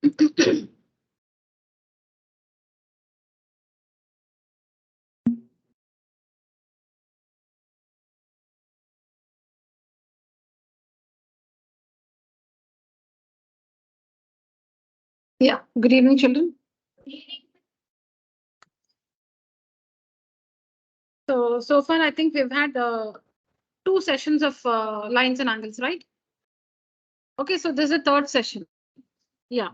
Yeah, good evening, children. So far, I think we've had 2 sessions of lines and angles, right? Okay, so this is the 3rd session. Yeah.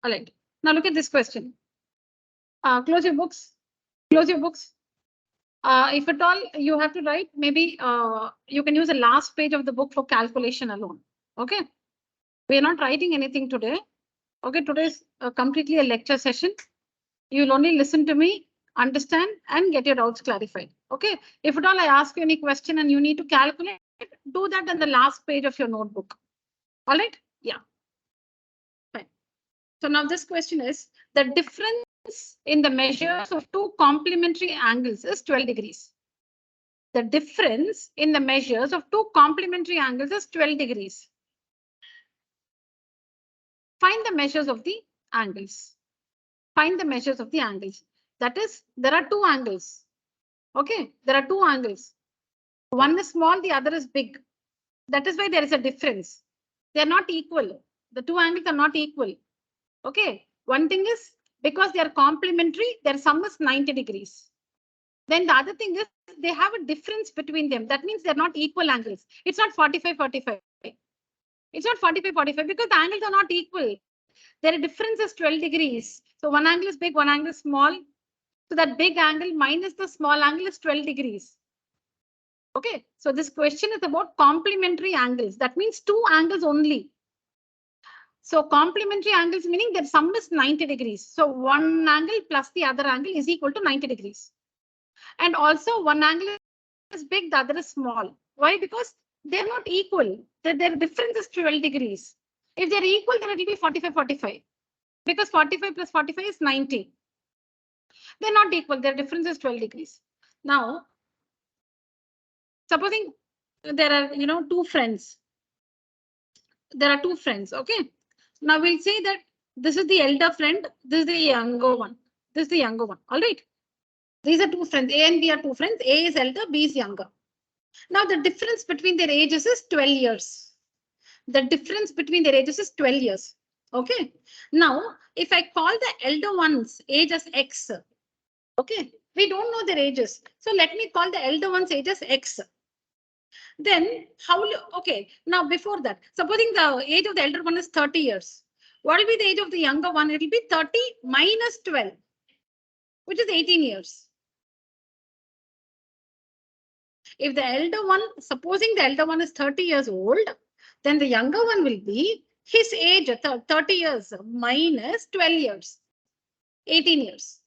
All right. Now look at this question. Close your books. Close your books. If at all you have to write, maybe you can use the last page of the book for calculation alone. Okay. We are not writing anything today. Okay, today is completely a lecture session. You'll only listen to me, understand, and get your doubts clarified. Okay. If at all I ask you any question and you need to calculate, do that on the last page of your notebook. All right. Yeah. Fine. So now this question is the difference in the measures of 2 complementary angles is 12 degrees. The difference in the measures of 2 complementary angles is 12 degrees. Find the measures of the angles. Find the measures of the angles. That is, there are 2 angles. Okay, there are 2 angles. One is small, the other is big. That is why there is a difference. They are not equal. The 2 angles are not equal. Okay, one thing is because they are complementary, their sum is 90 degrees. Then the other thing is they have a difference between them. That means they're not equal angles. It's not 45, 45. It's not 45, 45 because the angles are not equal. Their difference is 12 degrees. So one angle is big, one angle is small. So that big angle minus the small angle is 12 degrees. Okay, so this question is about complementary angles. That means 2 angles only. So complementary angles meaning their sum is 90 degrees. So one angle plus the other angle is equal to 90 degrees. And also one angle is big, the other is small. Why? Because they're not equal. Their difference is 12 degrees. If they're equal, then it will be 45, 45. Because 45 plus 45 is 90. They're not equal. Their difference is 12 degrees. Now, supposing there are, 2 friends. There are 2 friends. Okay. Now we'll say that this is the elder friend. This is the younger one. This is the younger one. All right. These are 2 friends. A and B are 2 friends. A is elder, B is younger. Now the difference between their ages is 12 years. The difference between their ages is 12 years. Okay. Now, if I call the elder one's age as X, okay, we don't know their ages. So let me call the elder one's age as X. Then how, okay, now before that, supposing the age of the elder one is 30 years. What will be the age of the younger one? It will be 30 minus 12, which is 18 years. If the elder one, supposing the elder one is 30 years old, then the younger one will be his age 30 years minus 12 years, 18 years.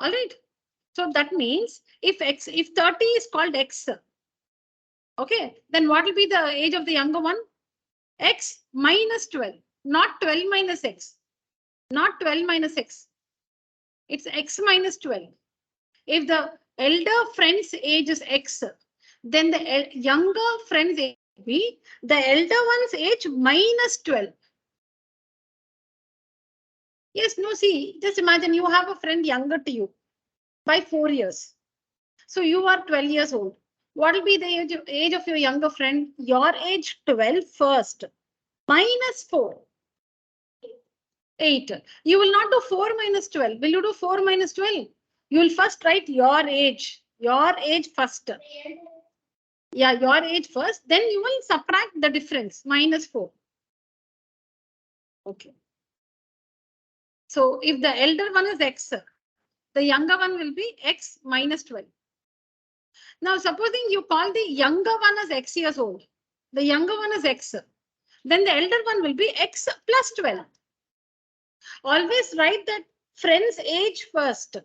All right. So that means if 30 is called X, okay, then what will be the age of the younger one? X minus 12, not 12 minus X, not 12 minus X. It's X minus 12. If the elder friend's age is X, then the younger friend's age will be the elder one's age minus 12. Yes, no, see, just imagine you have a friend younger to you by 4 years. So you are 12 years old. What will be the age of your younger friend? Your age 12 first. Minus 4. 8. You will not do 4 minus 12. Will you do 4 minus 12? You will first write your age. Your age first. Yeah, your age first. Then you will subtract the difference. Minus 4. Okay. So if the elder one is X, the younger one will be X minus 12. Now, supposing you call the younger one as X years old. The younger one is X. Then the elder one will be X plus 12. Always write that friend's age first.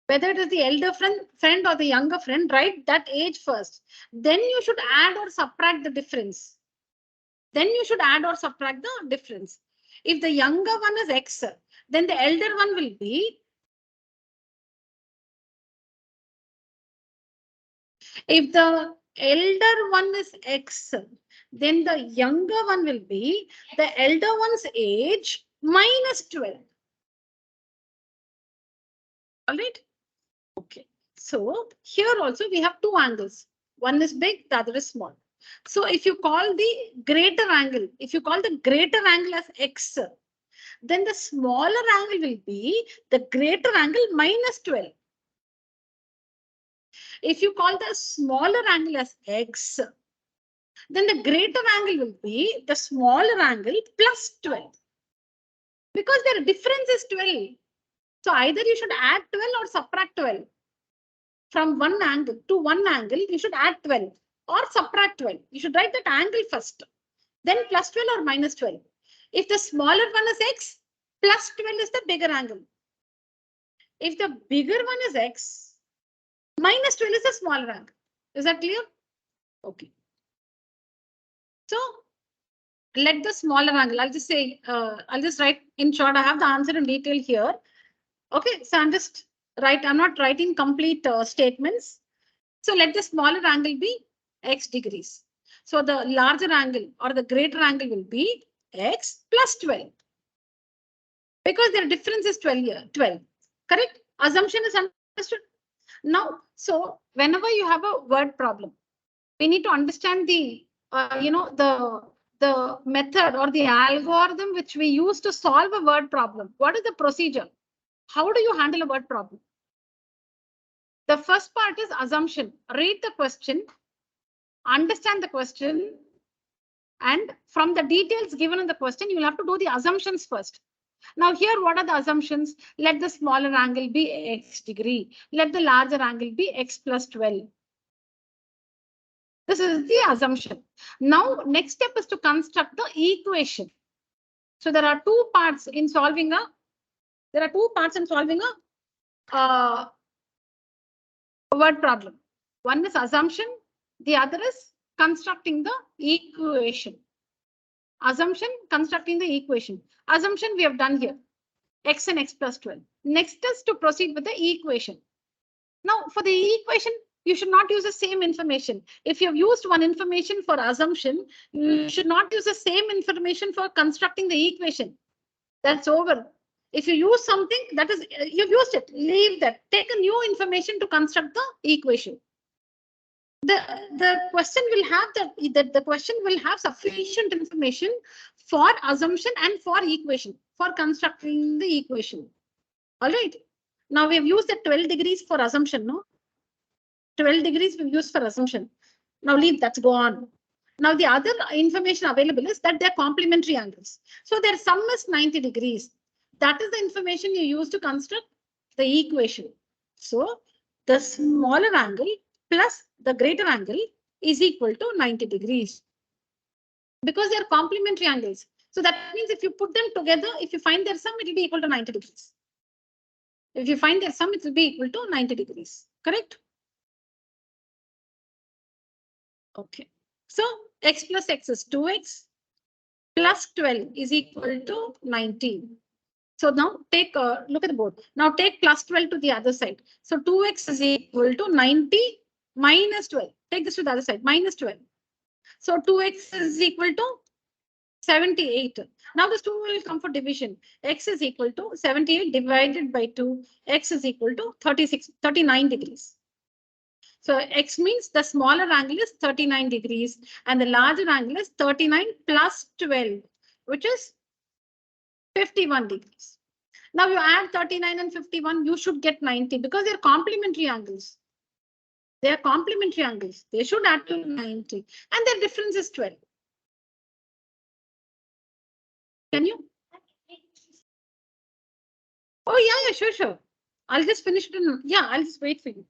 Whether it is the elder friend or the younger friend, write that age first. Then you should add or subtract the difference. Then you should add or subtract the difference. If the younger one is X, then the elder one will be. If the elder one is X, then the younger one will be the elder one's age minus 12. All right. Okay. So here also we have two angles. One is big, the other is small. So if you call the greater angle, if you call the greater angle as x, then the smaller angle will be the greater angle minus 12. If you call the smaller angle as x, then the greater angle will be the smaller angle plus 12. Because their difference is 12. So either you should add 12 or subtract 12. From one angle to one angle, you should add 12 or subtract 12. You should write that angle first, then plus 12 or minus 12. If the smaller one is x, plus 12 is the bigger angle. If the bigger one is x, minus 12 is the smaller angle. Is that clear? Okay. So let the smaller angle, I'll just say, I'll just write in short, I have the answer in detail here. Okay, so I'm not writing complete statements. So let the smaller angle be x degrees. So the larger angle or the greater angle will be x plus 12. Because their difference is 12 here, 12. Correct? Assumption is understood. Now, so whenever you have a word problem, we need to understand the, the method or the algorithm which we use to solve a word problem. What is the procedure? How do you handle a word problem? The first part is assumption. Read the question, understand the question, and from the details given in the question, you will have to do the assumptions first. Now here, what are the assumptions? Let the smaller angle be x degree. Let the larger angle be x plus 12. This is the assumption. Now, next step is to construct the equation. So there are two parts in solving a word problem. One is assumption, the other is constructing the equation. Assumption, constructing the equation. Assumption we have done here, x and x plus 12. Next is to proceed with the equation. Now, for the equation, you should not use the same information. If you have used one information for assumption, you should not use the same information for constructing the equation. That's over. If you use something that is, you've used it, leave that. Take a new information to construct the equation. The question will have the question will have sufficient information for assumption and for equation, for constructing the equation. All right. Now we have used the 12 degrees for assumption, no? 12 degrees we've used for assumption. Now leave that, go on. Now the other information available is that they're complementary angles. So their sum is 90 degrees. That is the information you use to construct the equation. So the smaller angle plus the greater angle is equal to 90 degrees. Because they are complementary angles. So that means if you put them together, if you find their sum, it will be equal to 90 degrees. If you find their sum, it will be equal to 90 degrees. Correct? Okay. So x plus x is 2x plus 12 is equal to 19. So now take a look at the board. Now take plus 12 to the other side. So 2x is equal to 90 minus 12. Take this to the other side, minus 12. So 2x is equal to 78. Now this 2 will come for division. X is equal to 78 divided by 2. X is equal to 39 degrees. So x means the smaller angle is 39 degrees and the larger angle is 39 plus 12, which is 51 degrees. Now you add 39 and 51, you should get 90 because they're complementary angles. They are complementary angles. They should add to 90 and their difference is 12. Can you? Oh, yeah, sure. I'll just finish it in, yeah, I'll just wait for you.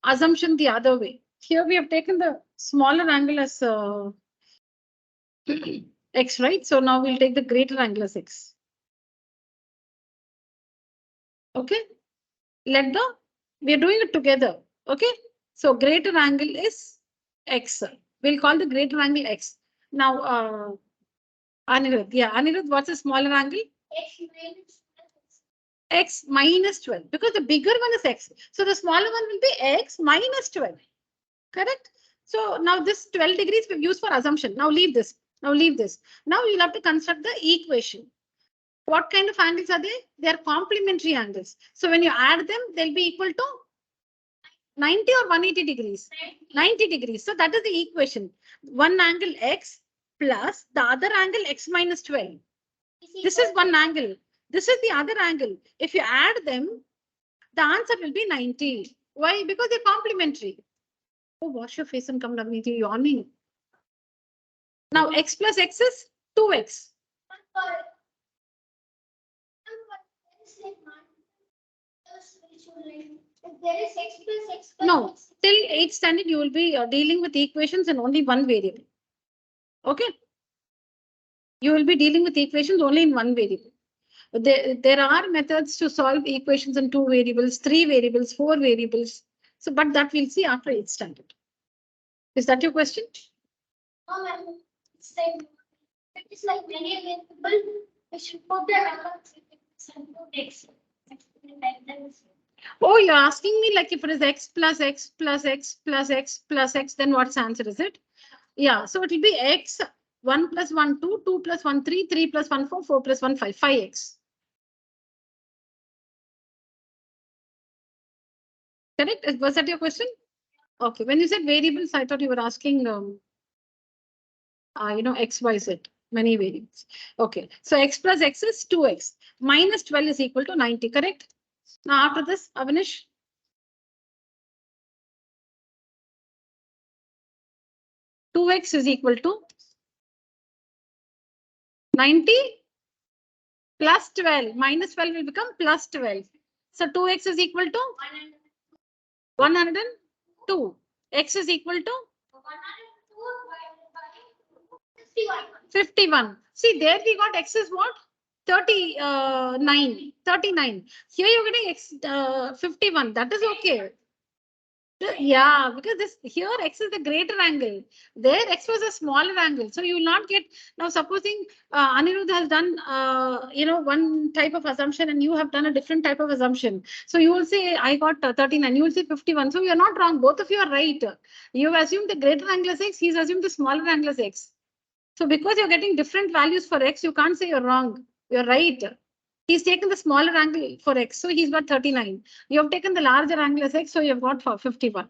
assumption the other way. Here we have taken the smaller angle as x, right? So now we'll take the greater angle as x. Okay. We are doing it together. Okay. So greater angle is x. We'll call the greater angle x. Now, Anirudh. Yeah, Anirudh, what's the smaller angle? X minus 12. Because the bigger one is x. So the smaller one will be x minus 12. Correct? So now this 12 degrees we've used for assumption. Now leave this. Now leave this. Now you'll have to construct the equation. What kind of angles are they? They are complementary angles. So when you add them, they'll be equal to 90 or 180 degrees? 90 degrees. So that is the equation. One angle x plus the other angle x minus 12. This is one angle. This is the other angle. If you add them, the answer will be 90. Why? Because they're complementary. Oh, wash your face and come down with you yawning. Now x plus x is 2x. No, till 8th standard you will be dealing with equations in only one variable. Okay. You will be dealing with equations only in one variable. There are methods to solve equations in 2 variables, 3 variables, 4 variables. So, but that we'll see after 8th standard. Is that your question? No, ma'am. It's like many variable. We should put the x. Oh, you're asking me like if it is x plus x plus x plus x plus x, then what's the answer is it? Yeah, so it will be x 1 plus 1 2, 2 plus 1 3, 3 plus 1 4, 4 plus 1 5, 5x. Correct? Was that your question? Okay. When you said variables, I thought you were asking, x, y, z, many variables. Okay. So x plus x is 2x. Minus 12 is equal to 90. Correct? Now after this, Avanish. 2x is equal to 90 plus 12. Minus 12 will become plus 12. So 2x is equal to 102. X is equal to 51. See, there we got x is what? 39. 39. Here you're getting x 51. That is okay. Yeah, because this here x is the greater angle. There x was a smaller angle. So you will not get now supposing Anirudh has done one type of assumption and you have done a different type of assumption. So you will say I got 39, you will say 51. So you're not wrong. Both of you are right. You have assumed the greater angle is x, he's assumed the smaller angle is x. So because you're getting different values for x, you can't say you're wrong. You're right. He's taken the smaller angle for x, so he's got 39. You have taken the larger angle as x, so you've got 51.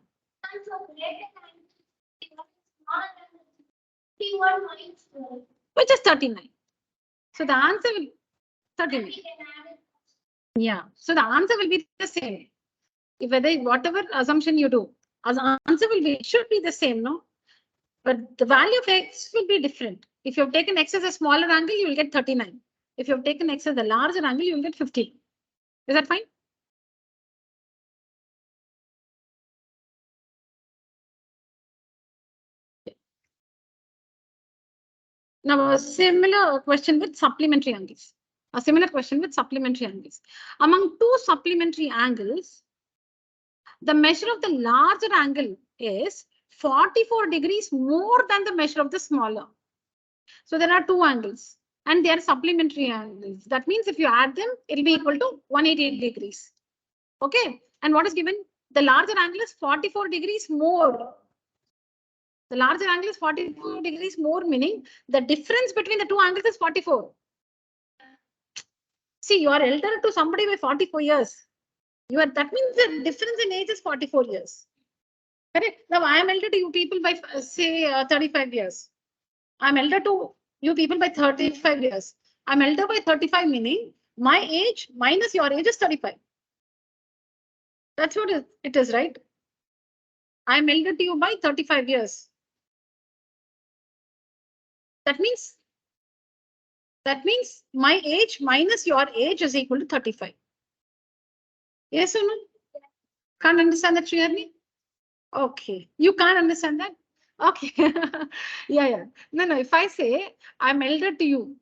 Which is 39. So the answer will be 39. Yeah. So the answer will be the same. Whatever assumption you do, answer should be the same, no? But the value of x will be different. If you have taken x as a smaller angle, you will get 39. If you have taken x as a larger angle, you will get 50. Is that fine? Now, a similar question with supplementary angles. Among two supplementary angles, the measure of the larger angle is 44 degrees more than the measure of the smaller. So there are two angles and they are supplementary angles. That means if you add them, it will be equal to 188 degrees. Okay. And what is given? The larger angle is 44 degrees more. The larger angle is 44 degrees more, meaning the difference between the two angles is 44. See, you are elder to somebody by 44 years. That means the difference in age is 44 years. Correct? Now I am elder to you people by say 35 years. I'm elder to you people by 35 years. I'm elder by 35, meaning my age minus your age is 35. That's what it is, right? I'm elder to you by 35 years. That means my age minus your age is equal to 35. Yes or no? Can't understand that clearly? Okay, you can't understand that? Okay. Yeah. No. If I say I'm elder to you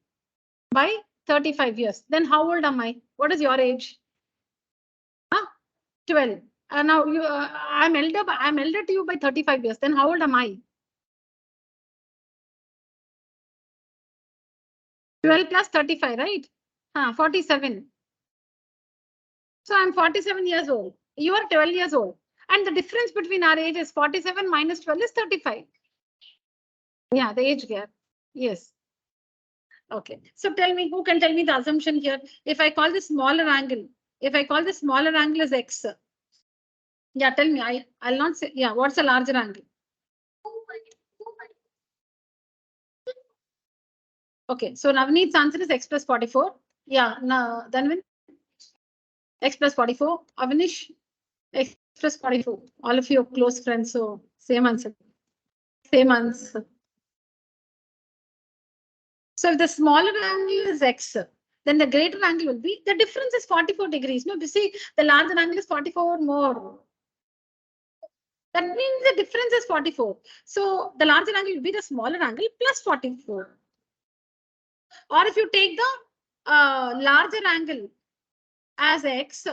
by 35 years, then how old am I? What is your age? Huh? 12. Now I'm elder to you by 35 years. Then how old am I? 12 plus 35, right? 47. So I'm 47 years old. You are 12 years old. And the difference between our age is 47 minus 12 is 35. Yeah, the age gap. Yes. Okay. So tell me, who can tell me the assumption here? If I call the smaller angle as x. Yeah, tell me. I'll not say. Yeah, what's a larger angle? Okay. So Navneet's answer is x plus 44. Yeah. No, Dhanvin, x plus 44. Avinish, x plus 44. All of you are close friends, so same answer. Same answer. So if the smaller angle is x, then the greater angle will be, the difference is 44 degrees. No, you see, the larger angle is 44 more. That means the difference is 44. So the larger angle will be the smaller angle plus 44. Or if you take the larger angle as x,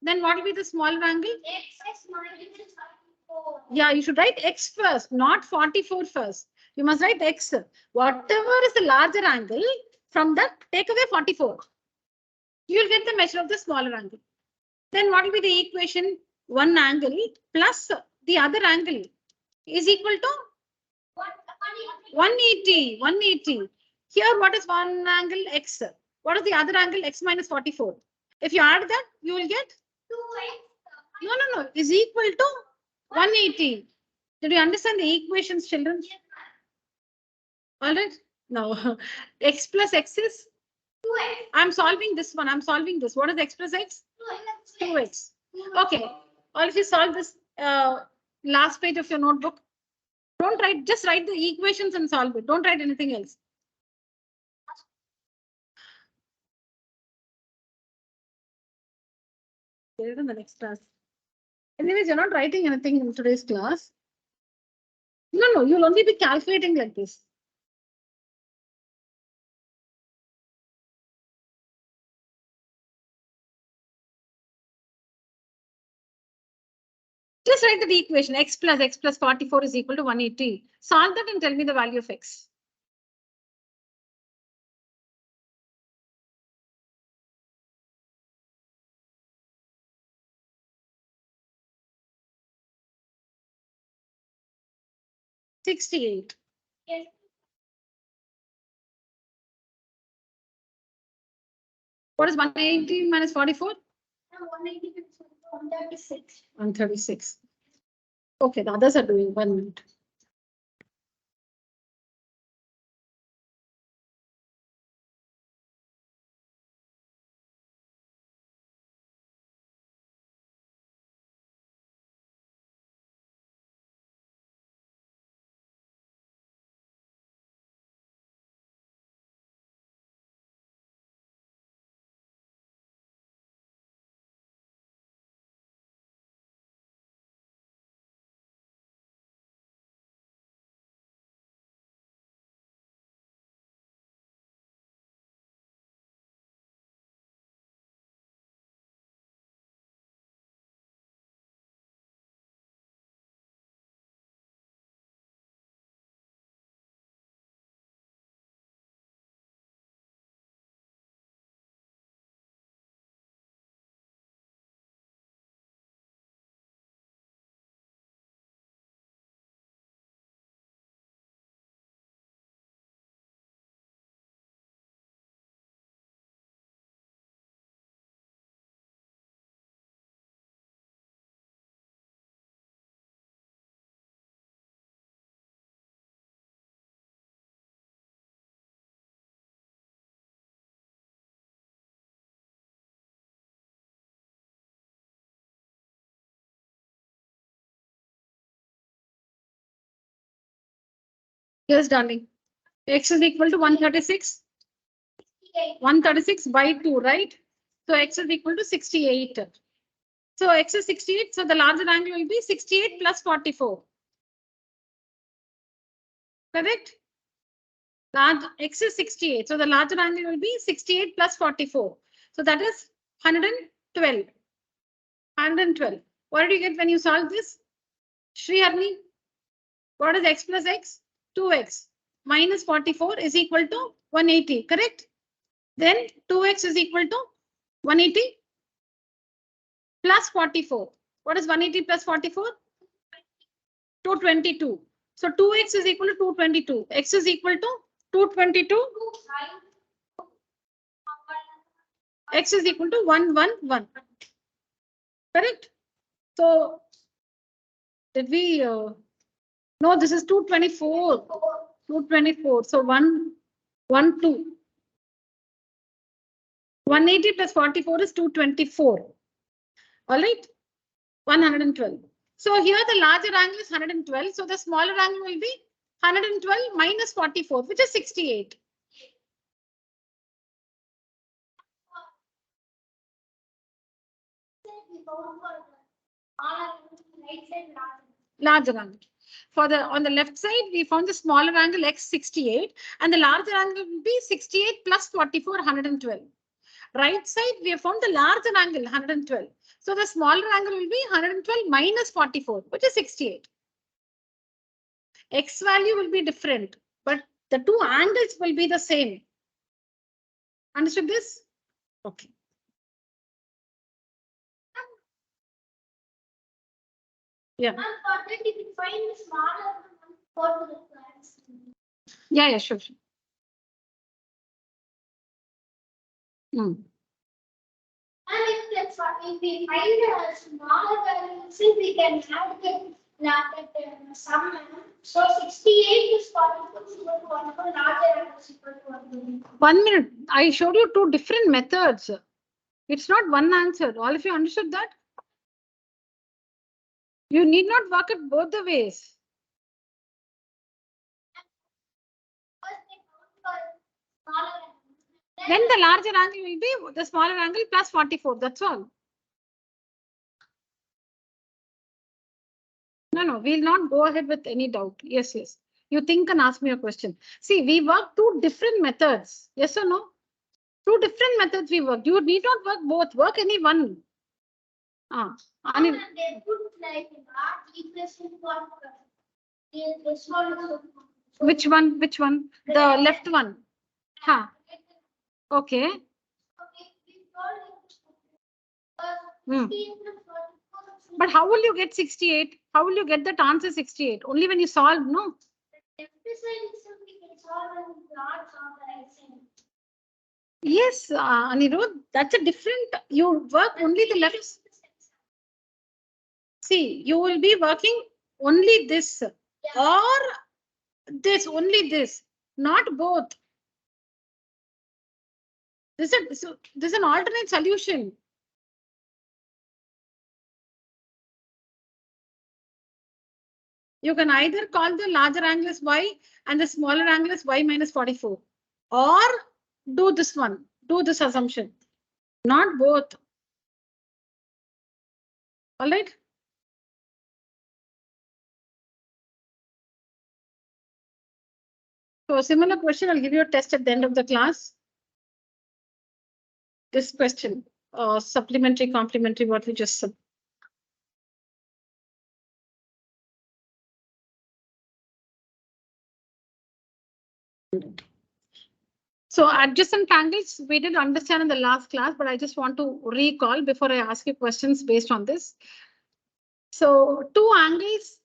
then what will be the smaller angle? X minus 44. Yeah, you should write x first, not 44 first. You must write x. Whatever is the larger angle, from that, take away 44. You will get the measure of the smaller angle. Then what will be the equation? One angle plus the other angle is equal to 180. 180. Here, what is one angle? X. What is the other angle? X minus 44. If you add that, you will get 2x. no. Is equal to 180. Did you understand the equations, children? All right. Now, x plus x is 2x. I'm solving this one. I'm solving this. What is x plus x? 2x. Okay. All of you solve this last page of your notebook. Don't write, just write the equations and solve it. Don't write anything else. In the next class. Anyways, you're not writing anything in today's class. No, you'll only be calculating like this. Just write the equation x plus 44 is equal to 180. Solve that and tell me the value of x. $68. Yes. What is 180 minus 44? 180 136. 136. Okay, the others are doing 1 minute. Yes, darling. X is equal to 136. 136 by 2, right? So x is equal to 68. So x is 68. So the larger angle will be 68 plus 44. Correct? Large x is 68. So the larger angle will be 68 plus 44. So that is 112. 112. What did you get when you solve this? Shri Harni, what is x plus x? 2x minus 44 is equal to 180. Correct? Then 2x is equal to 180 plus 44. What is 180 plus 44? 222. So 2x is equal to 222. X is equal to 222. X is equal to 111. Correct? So did we? No, this is 224. 224. So 112. 180 plus 44 is 224. All right. 112. So here the larger angle is 112. So the smaller angle will be 112 minus 44, which is 68. Larger angle. For the on the left side, we found the smaller angle x 68 and the larger angle will be 68 plus 44, 112. Right side, we have found the larger angle 112. So the smaller angle will be 112 minus 44, which is 68. X value will be different, but the two angles will be the same. Understood this? Okay. Yeah. Yeah, sure. And if we find a smaller value, we can add the sum. So 68 is 44, larger is equal to 1. 1 minute. I showed you two different methods. It's not one answer. All of you understood that? You need not work it both the ways. Then the larger angle will be the smaller angle plus 44. That's all. No, we'll not go ahead with any doubt. Yes. You think and ask me a question. See, we work two different methods. Yes or no? Two different methods we work. You need not work both. Work any one. And they put like which one? The left one. Huh. Okay. But how will you get 68? How will you get that answer 68? Only when you solve, no? Yes, Anirudh, that's a different. You work only the left. See, you will be working only this or this, only this, not both. This is an alternate solution. You can either call the larger angle as y and the smaller angle as y minus 44, or do this one, do this assumption, not both. All right. So a similar question, I'll give you a test at the end of the class. This question, supplementary, complementary, what we just said. So adjacent angles, we did understand in the last class, but I just want to recall before I ask you questions based on this. So two angles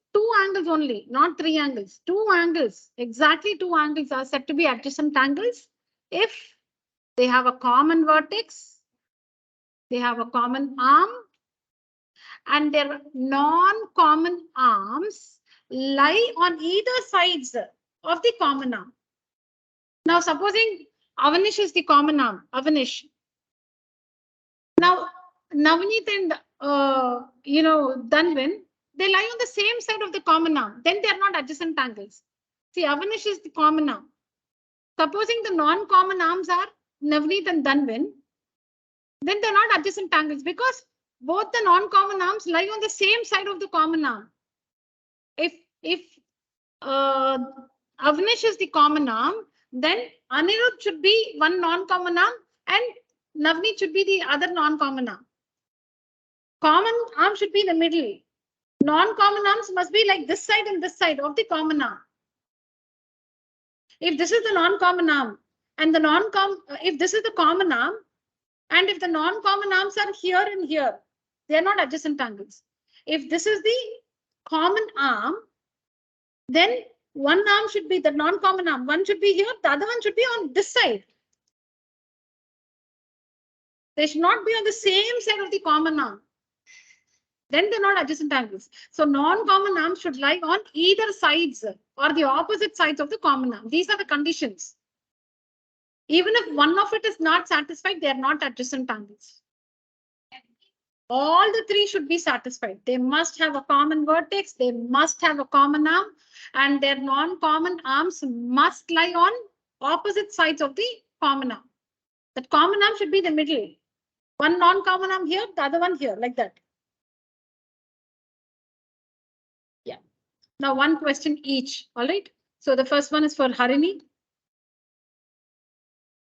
only, not three angles. Two angles, exactly two angles are said to be adjacent angles if they have a common vertex, they have a common arm, and their non-common arms lie on either sides of the common arm. Now, supposing Avanish is the common arm, Avanish. Now, Navneet and Dhanvin, they lie on the same side of the common arm. Then they are not adjacent angles. See, Avanish is the common arm. Supposing the non-common arms are Navneet and Dhanvin, then they're not adjacent angles because both the non-common arms lie on the same side of the common arm. If Avnish is the common arm, then Anirudh should be one non-common arm and Navneet should be the other non-common arm. Common arm should be in the middle. Non-common arms must be like this side and this side of the common arm. If this is the non-common arm and if this is the common arm, and if the non-common arms are here and here, they are not adjacent angles. If this is the common arm, then one arm should be the non-common arm. One should be here, the other one should be on this side. They should not be on the same side of the common arm. Then they're not adjacent angles. So non-common arms should lie on either sides or the opposite sides of the common arm. These are the conditions. Even if one of it is not satisfied, they are not adjacent angles. All the three should be satisfied. They must have a common vertex, they must have a common arm, and their non-common arms must lie on opposite sides of the common arm. That common arm should be the middle. One non-common arm here, the other one here, like that. Yeah. Now one question each. All right. So the first one is for Harini.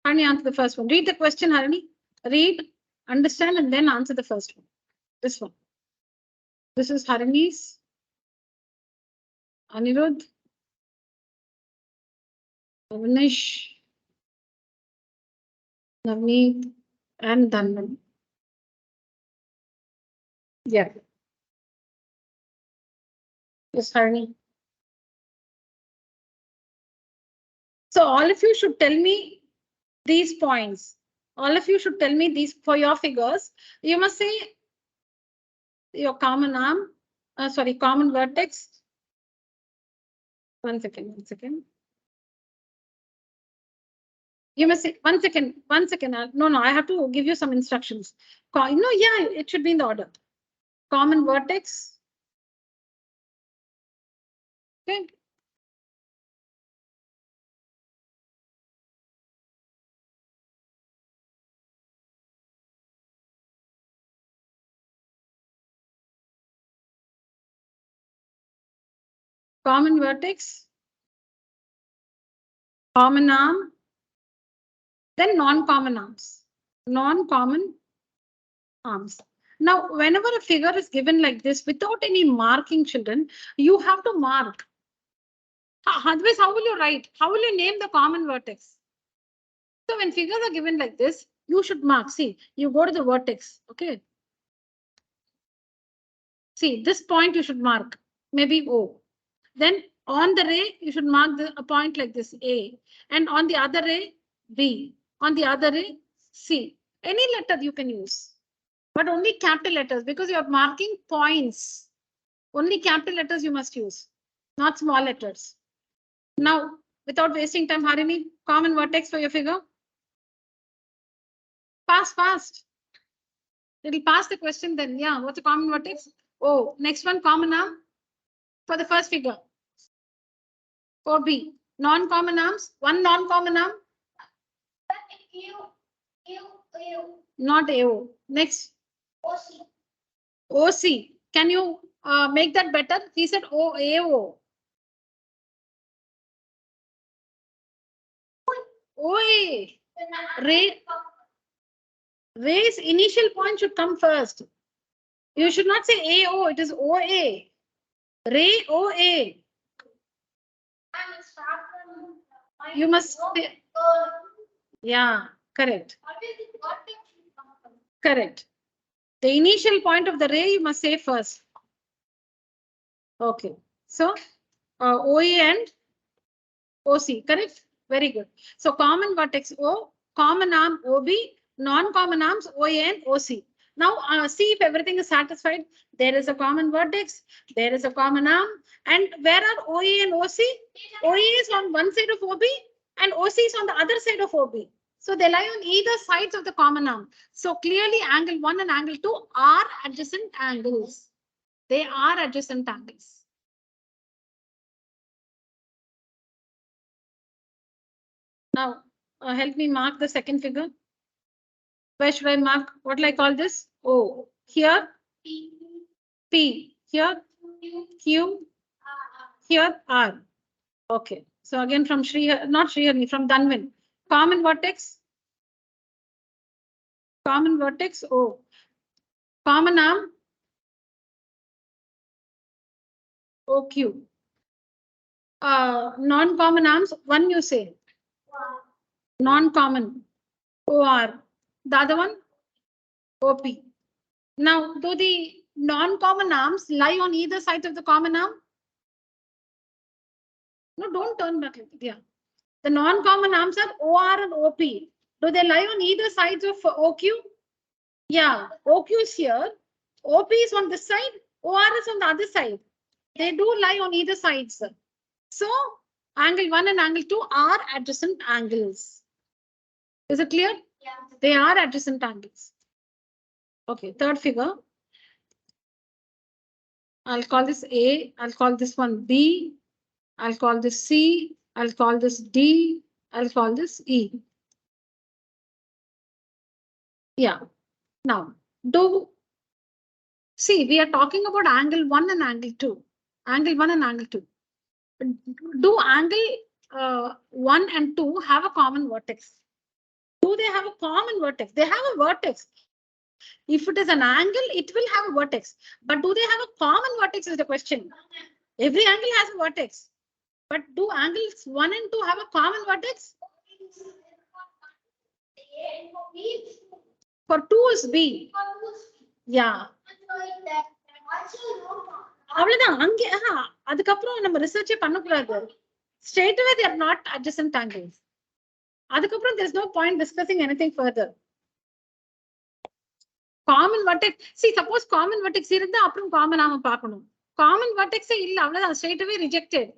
Harini, answer the first one. Read the question, Harini. Read, understand, and then answer the first one. This one. This is Harini's. Anirudh. Avnish. Navneet and Dhanvan. Yeah. Yes, Harini. So all of you should tell me these points. All of you should tell me these for your figures. You must say your common arm, common vertex. One second. You must say, one second. No, I have to give you some instructions. It should be in the order. Common vertex. Okay. Common vertex. Common arm. Then non-common arms. Non-common arms. Now, whenever a figure is given like this without any marking, children, you have to mark. Otherwise, how will you write? How will you name the common vertex? So when figures are given like this, you should mark. See, you go to the vertex. Okay. See, this point you should mark. Maybe O. Then on the ray, you should mark a point like this, A. And on the other ray, B. On the other ray, C. Any letter you can use. But only capital letters, because you are marking points. Only capital letters you must use, not small letters. Now, without wasting time, Harini, common vertex for your figure. Fast. It'll pass the question then. Yeah, what's a common vertex? Oh, next one, common arm for the first figure. OB. Non-common arms. One non-common arm. Not AO. Next. OC. Can you make that better? He said AO. OA. Ray's initial point should come first. You should not say AO. It is OA. Ray OA. You must say. Yeah, correct. Correct. The initial point of the ray you must say first. Okay. So OA and OC, correct? Very good. So common vertex O, common arm OB, non-common arms OA and OC. Now see if everything is satisfied. There is a common vertex, there is a common arm, and where are OA and OC? OA is on one side of OB and OC is on the other side of OB. So they lie on either sides of the common arm. So clearly angle 1 and angle 2 are adjacent angles. They are adjacent angles. Now help me mark the second figure. Where should I mark? What will I call this? O. here P, here Q, here R. Okay. So again from Sri, not Sri, from Dhanvin. Common vertex. Common vertex O. Common arm OQ. Non-common arms, one you say. Non-common OR. The other one OP. Now, do the non-common arms lie on either side of the common arm? No, don't turn back. Yeah. The non-common arms are OR and OP. Do they lie on either sides of OQ? Yeah, OQ is here. OP is on this side. OR is on the other side. They do lie on either sides. So, angle 1 and angle 2 are adjacent angles. Is it clear? Yeah. They are adjacent angles. Okay, third figure. I'll call this A. I'll call this one B. I'll call this C. I'll call this D. I'll call this E. Yeah. Now, see, we are talking about angle 1 and angle 2. Angle 1 and angle 2. Do angle 1 and 2 have a common vertex? Do they have a common vertex? They have a vertex. If it is an angle, it will have a vertex. But do they have a common vertex is the question. Every angle has a vertex. But do angles 1 and 2 have a common vertex? For 2 is B. Yeah. அவ்வளவுதான் அங்கே அதுக்கப்புறம் நம்ம ரிசர்ச்சே பண்ணக்கூடாது. Straight away they are not adjacent angles. அதுக்கப்புறம் there is no point discussing anything further. Common vertex. See, suppose common vertex இருந்தா அப்புறம் common நாம பார்க்கணும். Common vertex இல்ல அவ்வளவுதான் straight away rejected.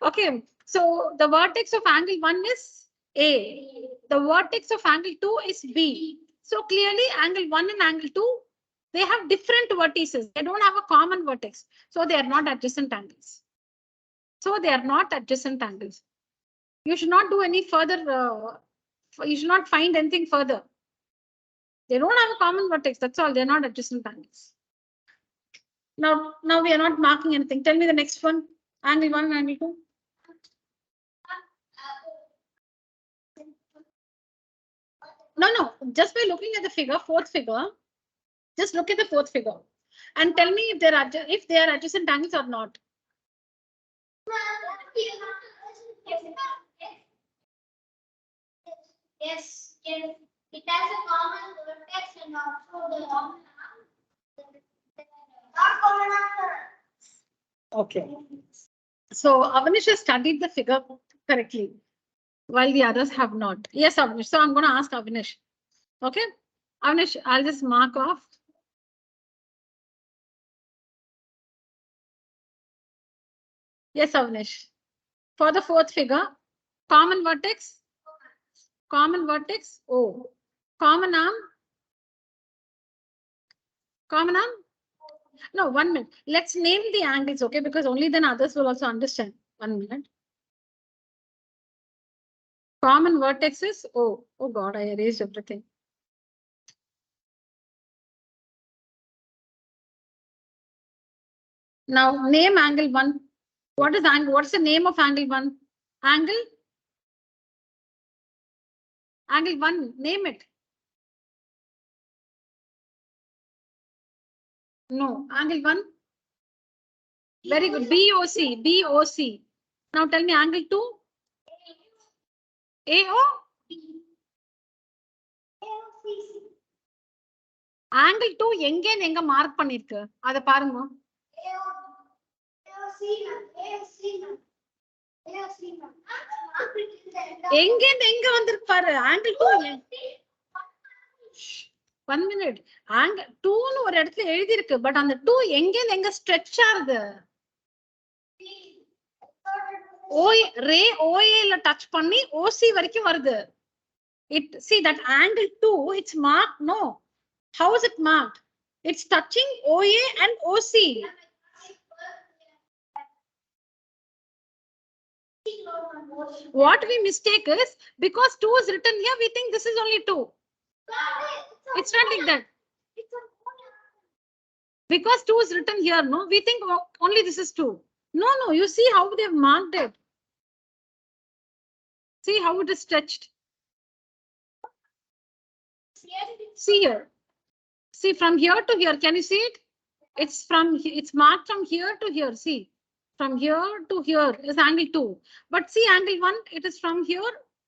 Okay, so the vertex of angle 1 is A. The vertex of angle 2 is B. So clearly angle 1 and angle 2, they have different vertices. They don't have a common vertex. So they are not adjacent angles. So they are not adjacent angles. You should not do any further, you should not find anything further. They don't have a common vertex. That's all. They're not adjacent angles. Now we are not marking anything. Tell me the next one. Angle 1 and angle 2. No. Just by looking at the figure, fourth figure, just look at the fourth figure and tell me if they are adjacent angles or not. Yes. It has a common vertex and also the common arm. Okay. So Avanish has studied the figure correctly, while the others have not. Yes, Avanish. So I'm going to ask Avanish. Okay, Avanish, I'll just mark off. Yes, Avanish. For the fourth figure, common vertex O. Common arm. No, 1 minute. Let's name the angles, okay? Because only then others will also understand. 1 minute. Common vertex is O. Oh God, I erased everything. Now name angle 1. What is angle? What's the name of angle 1? Angle 1. Name it. No, angle 1. Very good. BOC. Now tell me angle 2. AO. Angle 2 எங்க mark பண்ணிருக்கு அத பாருங்க. எங்க வந்திருக்கு பாரு. angle 2. 1 minute. angle 2 னு ஒரு இடத்துல எழுதி இருக்கு. பட் அந்த 2 எங்க ஸ்ட்ரெச் ஆகுது. ரே OA ல டச் பண்ணி OC வரைக்கும் வருது. See that angle 2, it's marked. No. How is it marked? It's touching OA and OC. What we mistake is because 2 is written here, we think this is only 2. It's not like that. Because 2 is written here, no? We think only this is 2. No, you see how they've marked it. See how it is stretched. See here. See from here to here. Can you see it? It's marked from here to here. See, from here to here is angle 2. But see angle 1, it is from here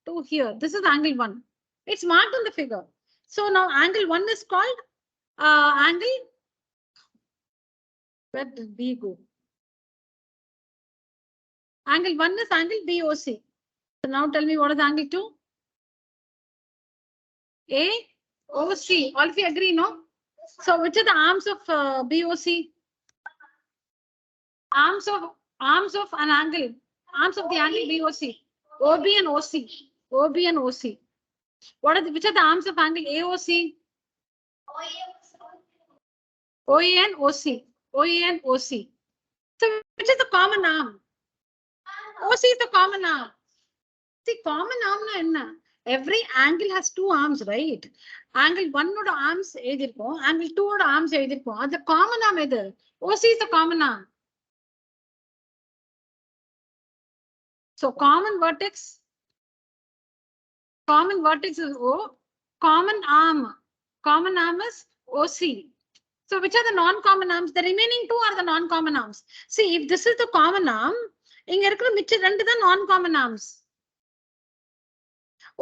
to here. This is angle 1. It's marked on the figure. So now angle 1 is called angle. Where did B go? Angle 1 is angle BOC. So now tell me what is angle 2? AOC. All of you agree, no? So which are the arms of BOC? Arms of an angle. Arms of the angle BOC. OB and OC. OB and OC. Which are the arms of angle AOC? OA and OC. OA and OC. So which is the common arm? OC is the common arm. See, common arm na enna? Every angle has 2 arms, right? Angle 1 oda arms எழுதிருப்போம். Angle 2 oda arms எழுதிருப்போம். அது common arm எது? OC is the common arm. So common vertex is O. Common arm is OC. So which are the non-common arms? The remaining 2 are the non-common arms. See, if this is the common arm, இங்க இருக்கிற மிச்ச ரெண்டு தான் non-common arms.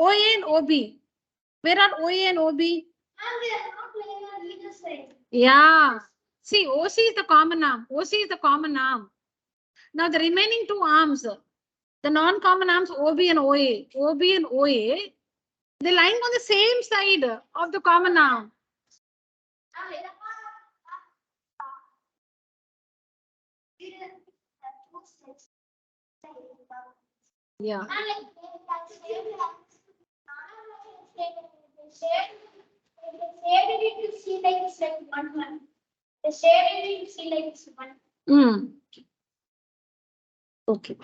OA and OB. Where are OA and OB? Yeah. See, OC is the common arm. OC is the common arm. Now the remaining 2 arms, the non-common arms OB and OA. OB and OA, they're lying on the same side of the common arm. Yeah. Okay.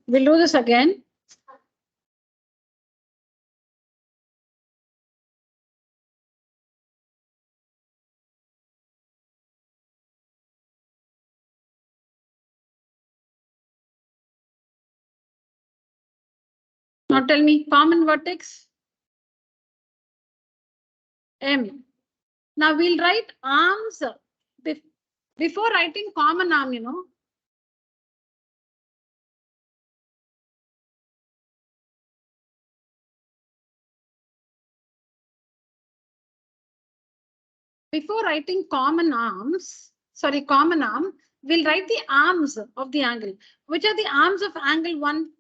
We'll do this again. Now tell me, common vertex M. Now we'll write arms before writing common arm, you know. Before writing common arm, we'll write the arms of the angle. Which are the arms of angle 1?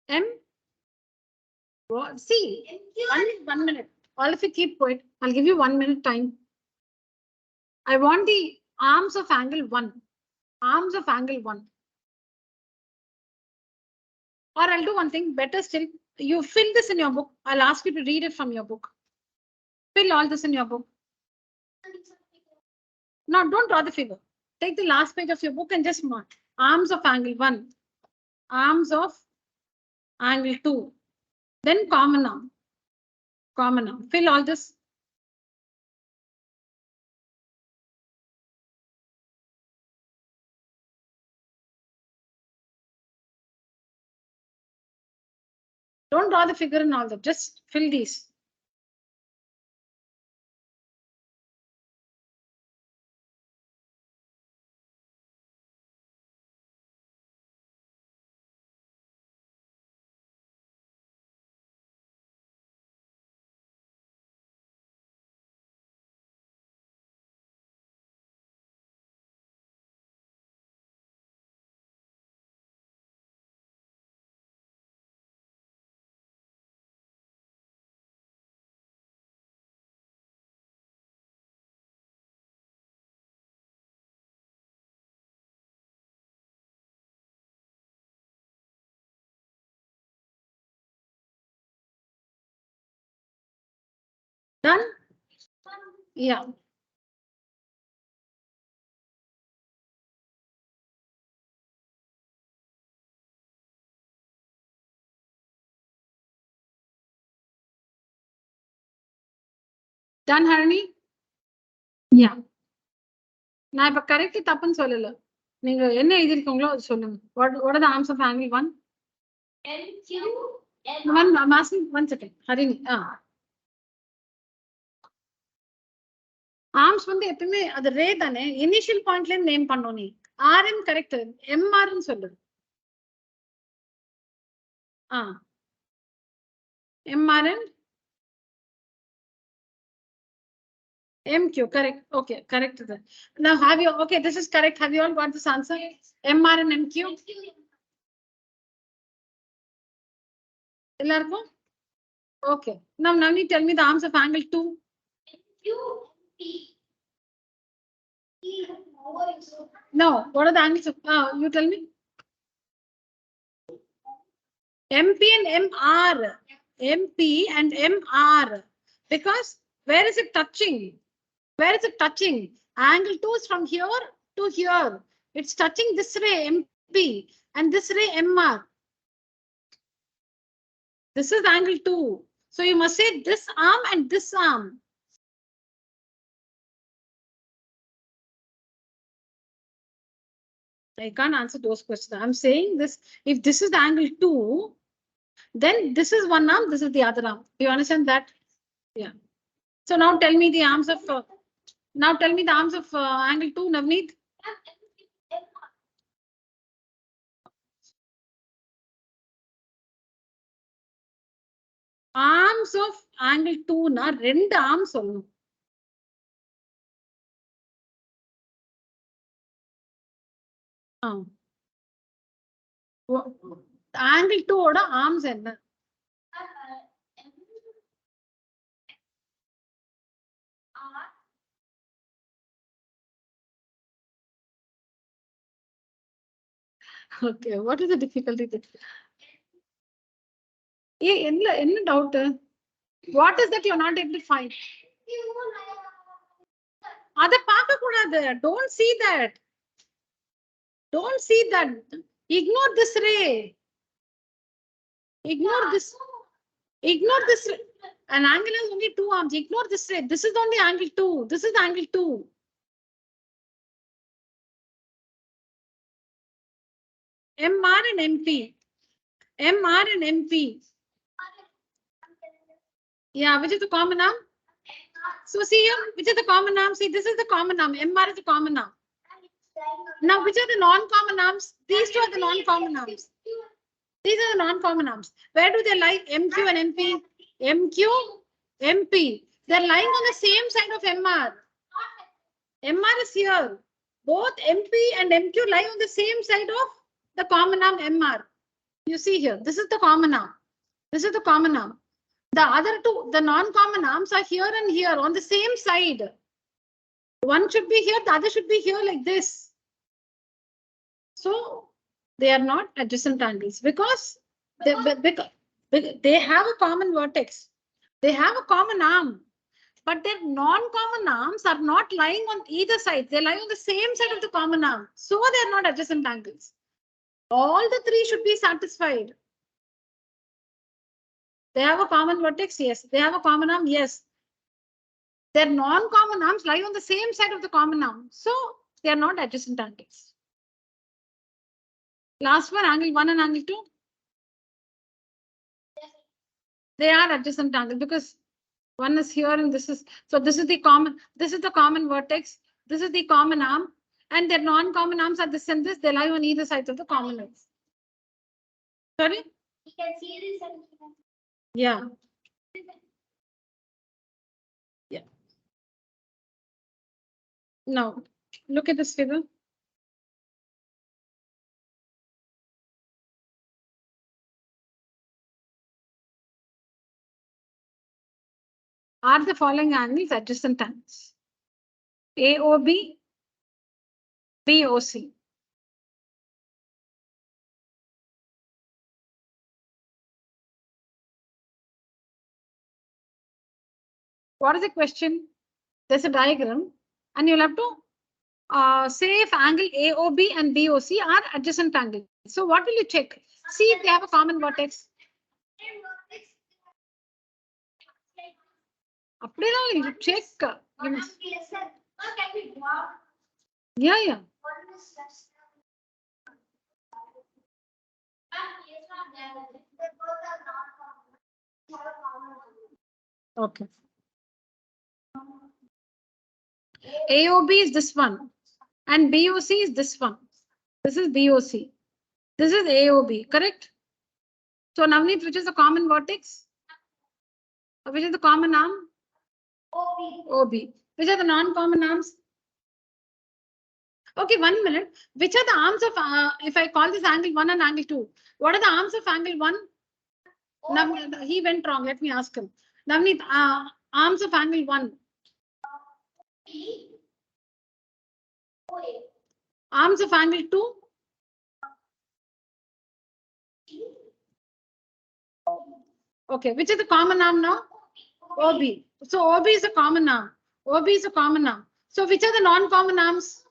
M. See, one minute. All of you keep quiet. I'll give you 1 minute time. I want the arms of angle 1. Arms of angle 1. Or I'll do one thing, better still. You fill this in your book. I'll ask you to read it from your book. Fill all this in your book. No, don't draw the figure. Take the last page of your book and just mark. Arms of angle 1. Arms of angle 2. Then common arm. Common arm. Fill all this. Don't draw the figure and all that. Just fill these. Done? Yeah. Done, Harini? Yeah. நான் இப்ப correct தப்புன்னு சொல்லல. நீங்க என்ன எழுதிருக்கீங்களோ அது சொல்லுங்க. What are the arms of angle 1? I'm asking 1 second. Harini. Arms வந்து எப்பவுமே அது ரே தானே. இனிஷியல் பாயிண்ட்ல நேம் பண்ணோம் நீ. RM correct. MR ன்னு சொல்லு. MR and MQ, correct. Okay, correct. Now have you, okay, this is correct. Have you all got this answer? MR and MQ? எல்லாருக்கும்? Okay. Now Navni, tell me the arms of angle 2. No, what are the angles of, you tell me. MP and MR. MP and MR. Because where is it touching? Where is it touching? Angle 2 is from here to here. It's touching this ray MP and this ray MR. This is angle 2. So you must say this arm and this arm. I can't answer those questions. I'm saying this, if this is the angle 2, then this is one arm, this is the other arm. Do you understand that? Yeah. So now tell me the arms of, angle 2, Navneet. Arms of angle 2 na ரெண்டு arms சொல்லணும். Angle 2 ஓட arms என்ன? Okay, what is the difficulty? என்ன doubt? What is that you're not able to find? அத பார்க்க கூடாது. Don't see that. Don't see that. Ignore this ray. Ignore this. Ignore this. An angle has only two arms. Ignore this ray. This is only angle 2. This is angle 2. MR and MP. MR and MP. Yeah, which is the common arm? So see here, which is the common arm? See, this is the common arm. MR is the common arm. Now, which are the non-common arms? These two are the non-common arms. These are the non-common arms. Where do they lie? MQ and MP. MQ, MP. They're lying on the same side of MR. MR is here. Both MP and MQ lie on the same side of the common arm MR. You see here, this is the common arm. This is the common arm. The other two, the non-common arms are here and here on the same side. One should be here, the other should be here like this. So they are not adjacent angles because they have a common vertex. They have a common arm, but their non-common arms are not lying on either side. They lie on the same side of the common arm. So they are not adjacent angles. All the three should be satisfied. They have a common vertex, yes. They have a common arm, yes. Their non-common arms lie on the same side of the common arm. So they are not adjacent angles. Last one, angle 1 and angle 2. They are adjacent angles because one is here and this is, so this is the common vertex. This is the common arm and their non-common arms are this and this. They lie on either side of the common arms. Sorry? You can see this. Yeah. Yeah. Now, look at this figure. Are the following angles adjacent angles? AOB, BOC. What is the question? There's a diagram and you'll have to say if angle AOB and BOC are adjacent angles. So what will you check? See if they have a common vertex. You check. You must. Yeah. Yeah. Okay. AOB is this one. And BOC is this one. This is BOC. This is AOB, correct? So Navneet, which is the common vertex? Which is the common arm? OB. Which are the non-common arms? Okay, 1 minute. Which are the arms of, if I call this angle 1 and angle 2, what are the arms of angle 1? Navneet, he went wrong. Let me ask him. Navneet, arms of angle 1. Arms of angle 2. Okay, which is the common arm now? OB. So OB is a common arm. OB is a common arm. So which are the non-common arms?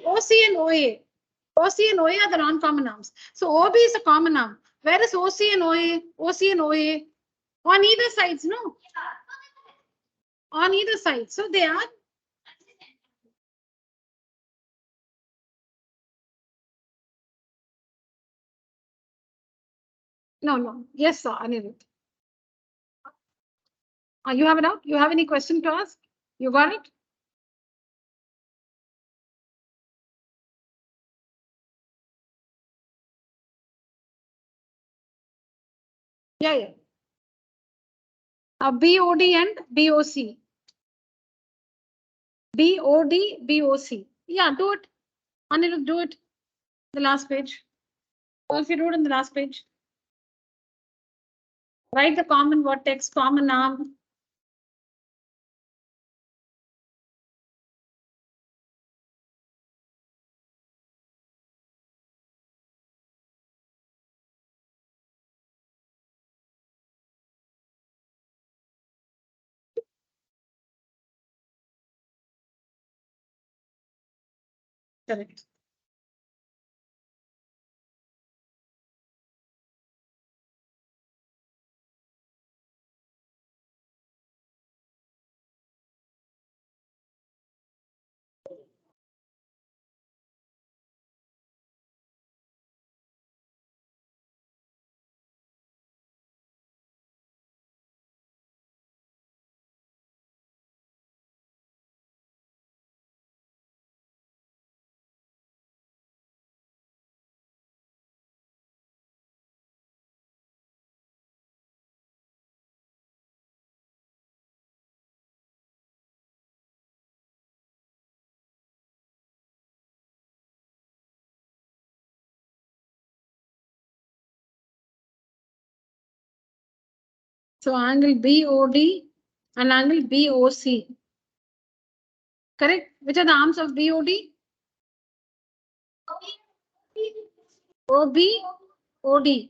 OC and OA. OC and OA are the non-common arms. So OB is a common arm. Where is OC and OA? OC and OA on either sides, no? On either side. So they are. No. Yes, sir. Anirudh. You have it out? You have any question to ask? You got it? Yeah. BOD and BOC. BOD, BOC. Yeah, do it. Anirudh, do it. The last page. Or if you do it in the last page. Write the common vertex, common arm. Correct. So angle BOD and angle BOC. Correct? Which are the arms of BOD? OB, OD.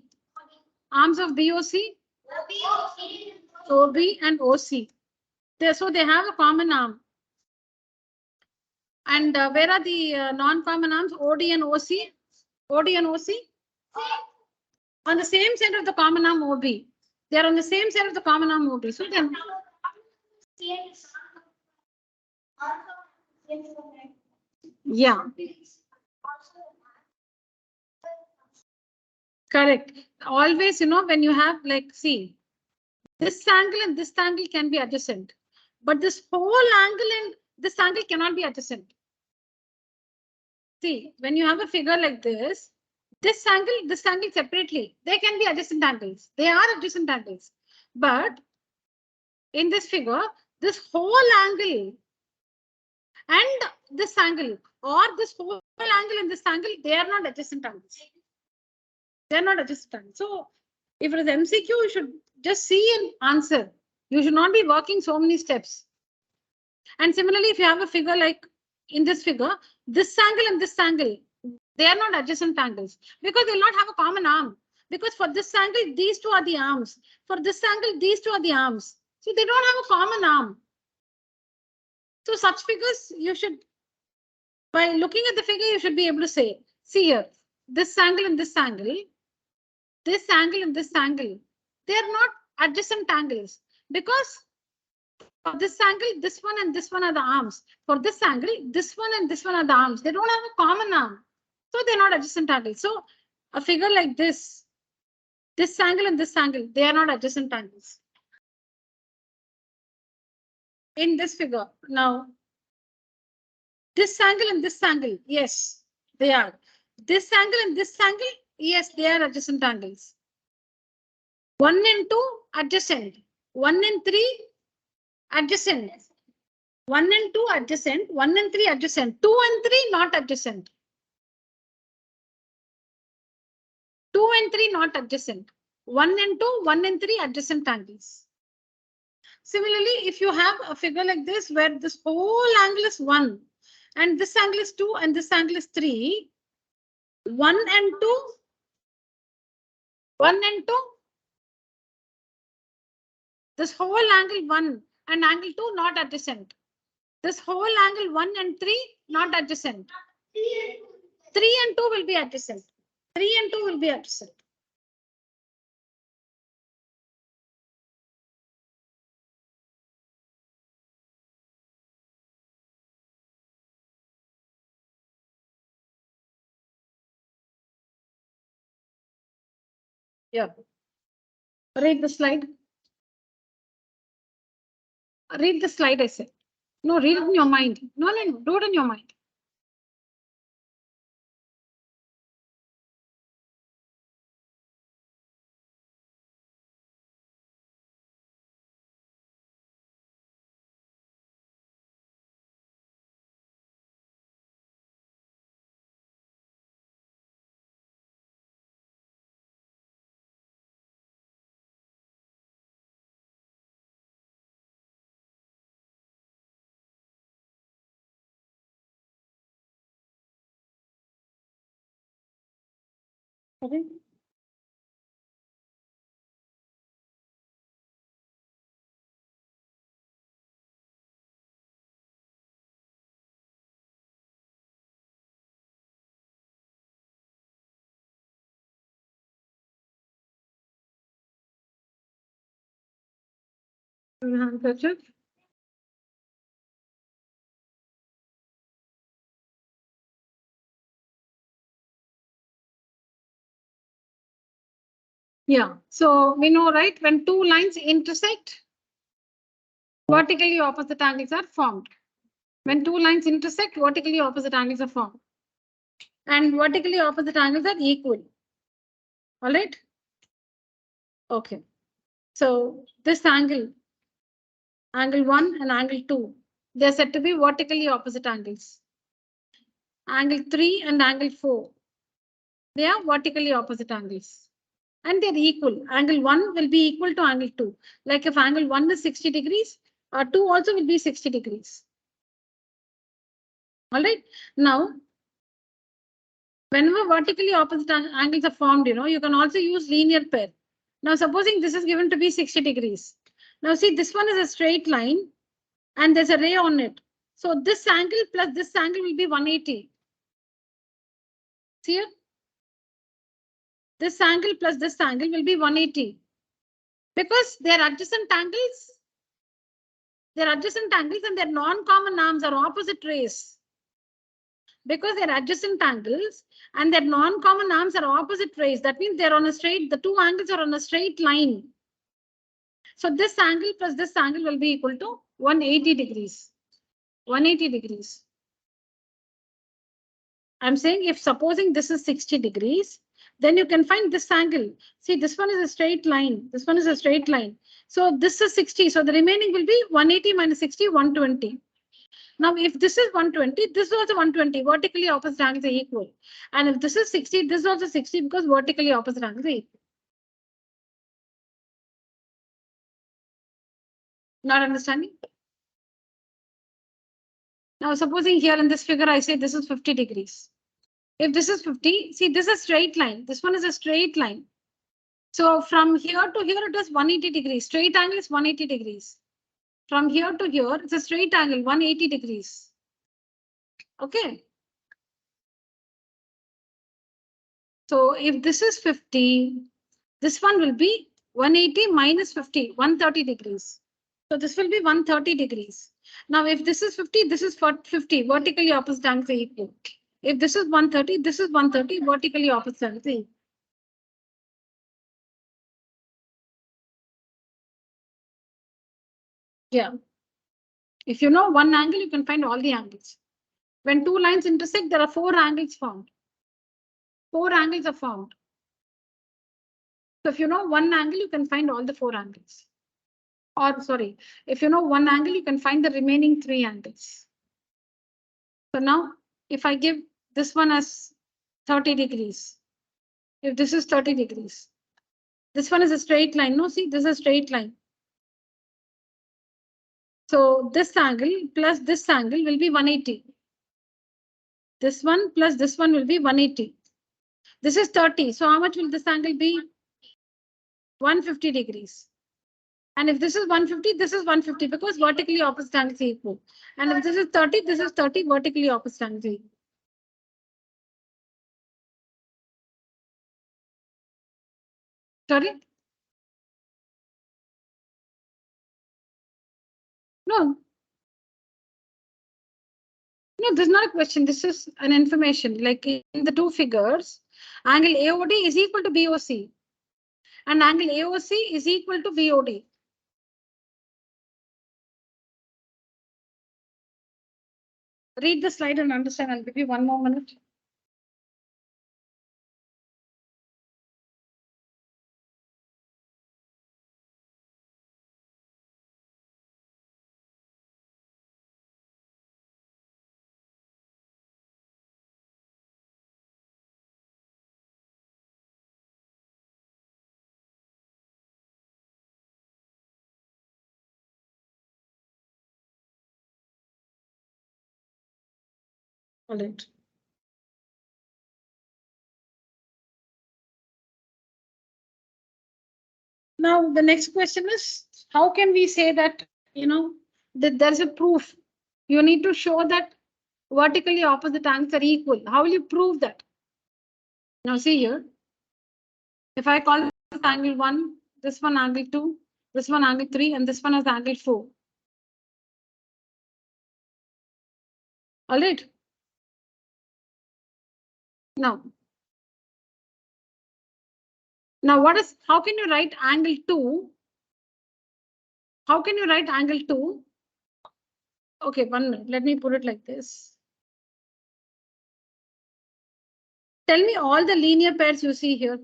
Arms of BOC? OB and OC. So they have a common arm. And where are the non-common arms? OD and OC? OD and OC? On the same side of the common arm OB. They are on the same side of the common arm OB. So then. Yeah. Correct. Always, when you have see, this angle and this angle can be adjacent, but this whole angle and this angle cannot be adjacent. See, when you have a figure like this angle separately, they can be adjacent angles. They are adjacent angles. But in this figure, this whole angle and this angle, or this whole angle and this angle, they are not adjacent angles. They are not adjacent angles. So if it is MCQ, you should just see and answer. You should not be working so many steps. And similarly, if you have a figure like in this figure, this angle and this angle, they are not adjacent angles because they'll not have a common arm. Because for this angle, these two are the arms. For this angle, these two are the arms. So they don't have a common arm. So such figures, you should, by looking at the figure, you should be able to say, see here, this angle and this angle, this angle and this angle, they are not adjacent angles because For this angle, this one and this one are the arms. For this angle, this one and this one are the arms. They don't have a common arm. So they're not adjacent angles. So a figure like this angle and this angle, they are not adjacent angles. In this figure, now, this angle and this angle, yes, they are. This angle and this angle, yes, they are adjacent angles. 1 and 2, adjacent. 1 and 3, adjacent. 1 and 2, adjacent. 1 and 3, adjacent. 2 and 3, not adjacent. 2 and 3, not adjacent. 1 and 2, 1 and 3, adjacent angles. Similarly, if you have a figure like this, where this whole angle is 1, and this angle is 2, and this angle is 3, 1 and 2, 1 and 2, this whole angle 1 and angle 2 not adjacent. This whole angle 1 and 3 not adjacent. 3 and 2 will be adjacent. 3 and 2 will be adjacent. Yeah. Read the slide. Read the slide, I said. No, read it in your mind. No, do it in your mind. Okay. Yeah, so we know, right, when two lines intersect, vertically opposite angles are formed. When two lines intersect, vertically opposite angles are formed. And vertically opposite angles are equal. All right. Okay. So this angle, angle 1 and angle 2, they're said to be vertically opposite angles. Angle 3 and angle 4, they are vertically opposite angles. And they're equal. Angle 1 will be equal to angle 2. Like if angle 1 is 60 degrees, 2 also will be 60 degrees. All right. Now, whenever vertically opposite angles are formed, you can also use linear pair. Now, supposing this is given to be 60 degrees. Now, see, this one is a straight line and there's a ray on it. So this angle plus this angle will be 180. See here? This angle plus this angle will be 180. Because they're adjacent angles. They're adjacent angles and their non-common arms are opposite rays. Because they're adjacent angles and their non-common arms are opposite rays. That means they're on a straight, the two angles are on a straight line. So this angle plus this angle will be equal to 180 degrees. 180 degrees. I'm saying if supposing this is 60 degrees, then you can find this angle. See, this one is a straight line. This one is a straight line. So this is 60. So the remaining will be 180 minus 60, 120. Now, if this is 120, this is also 120. Vertically opposite angles are equal. And if this is 60, this is also 60 because vertically opposite angles are equal. Not understanding? Now, supposing here in this figure, I say this is 50 degrees. If this is 50, see, this is a straight line. This one is a straight line. So from here to here, it is 180 degrees. Straight angle is 180 degrees. From here to here, it's a straight angle, 180 degrees. Okay. So if this is 50, this one will be 180 minus 50, 130 degrees. So this will be 130 degrees. Now, if this is 50, this is 50. Vertically opposite angles are equal. If this is 130, this is 130. Vertically opposite angles are equal. Yeah. If you know one angle, you can find all the angles. When two lines intersect, there are 4 angles found. 4 angles are found. So if you know one angle, you can find all the 4 angles. Or sorry, if you know one angle, you can find the remaining 3 angles. So now, if I give this one as 30 degrees, if this is 30 degrees, this one is a straight line. No, see, this is a straight line. So this angle plus this angle will be 180. This one plus this one will be 180. This is 30. So how much will this angle be? 150 degrees. And if this is 150, this is 150 because vertically opposite angles are equal. And if this is 30, this is 30, vertically opposite angles are equal. Sorry? No. No, this is not a question. This is an information. Like in the 2 figures, angle AOD is equal to BOC. And angle AOC is equal to BOD. Read the slide and understand. I'll give you 1 more minute. All right. Now, the next question is, how can we say that, that there's a proof? You need to show that vertically opposite angles are equal. How will you prove that? Now, see here. If I call this angle 1, this one angle 2, this one angle 3, and this one is angle 4. All right. Now, how can you write angle 2? How can you write angle 2? Okay, 1 minute. Let me put it like this. Tell me all the linear pairs you see here.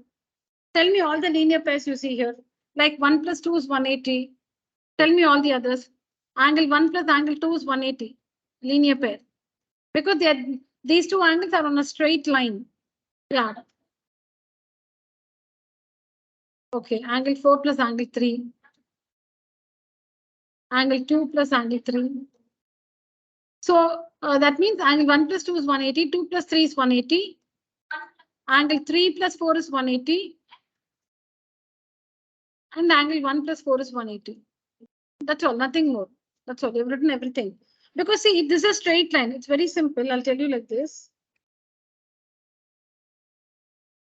Tell me all the linear pairs you see here. Like 1 plus 2 is 180. Tell me all the others. Angle 1 plus angle 2 is 180. Linear pair. Because these 2 angles are on a straight line. Yeah. Okay, angle 4 plus angle 3. Angle 2 plus angle 3. So that means angle 1 plus 2 is 180. 2 plus 3 is 180. Angle 3 plus 4 is 180. And angle 1 plus 4 is 180. That's all, nothing more. That's all. You've written everything. Because see, this is a straight line. It's very simple. I'll tell you like this.